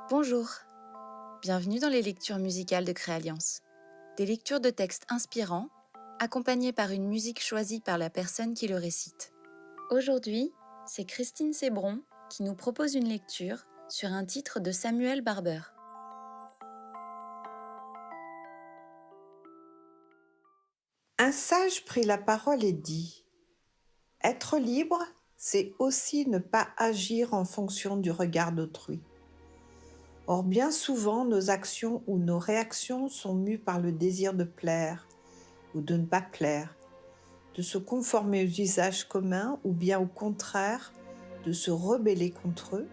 Bonjour, bienvenue dans les lectures musicales de Créalliance. Des lectures de textes inspirants, accompagnées par une musique choisie par la personne qui le récite. Aujourd'hui, c'est Christine Sébron qui nous propose une lecture sur un titre de Samuel Barber. Un sage prit la parole et dit : « Être libre, c'est aussi ne pas agir en fonction du regard d'autrui. Or, bien souvent, nos actions ou nos réactions sont mues par le désir de plaire ou de ne pas plaire, de se conformer aux usages communs ou bien au contraire, de se rebeller contre eux,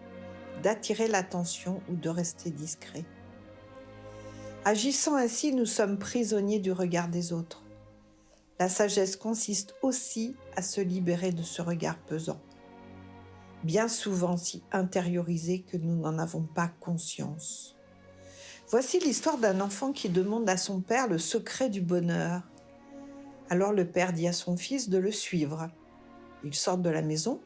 d'attirer l'attention ou de rester discret. Agissant ainsi, nous sommes prisonniers du regard des autres. La sagesse consiste aussi à se libérer de ce regard pesant, bien souvent si intériorisé que nous n'en avons pas conscience. Voici l'histoire d'un enfant qui demande à son père le secret du bonheur. Alors le père dit à son fils de le suivre. Ils sortent de la maison,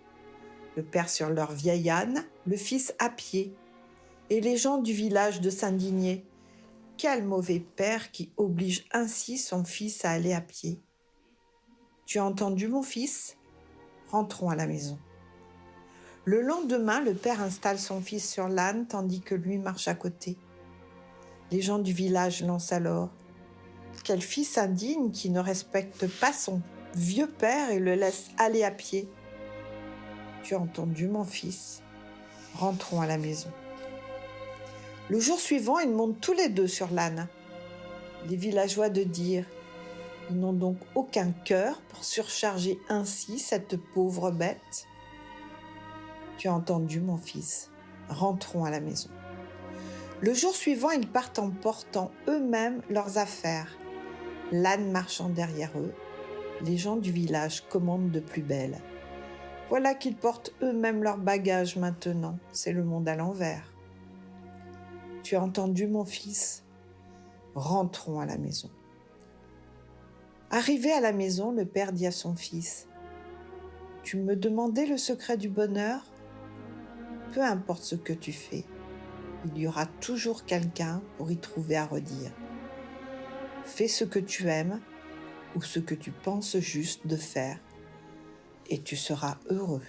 le père sur leur vieil âne, le fils à pied, et les gens du village de s'indigner. Quel mauvais père qui oblige ainsi son fils à aller à pied. Tu as entendu mon fils ? Rentrons à la maison. Le lendemain, le père installe son fils sur l'âne tandis que lui marche à côté. Les gens du village lancent alors : « Quel fils indigne qui ne respecte pas son vieux père et le laisse aller à pied. » Tu as entendu mon fils ? Rentrons à la maison. Le jour suivant, ils montent tous les deux sur l'âne. Les villageois de dire : « Ils n'ont donc aucun cœur pour surcharger ainsi cette pauvre bête. » Tu as entendu mon fils ? Rentrons à la maison. Le jour suivant, ils partent en portant eux-mêmes leurs affaires. L'âne marchant derrière eux, les gens du village commandent de plus belle. Voilà qu'ils portent eux-mêmes leurs bagages maintenant, c'est le monde à l'envers. Tu as entendu mon fils ? Rentrons à la maison. Arrivé à la maison, le père dit à son fils : « Tu me demandais le secret du bonheur ? Peu importe ce que tu fais, il y aura toujours quelqu'un pour y trouver à redire. Fais ce que tu aimes ou ce que tu penses juste de faire, et tu seras heureux. »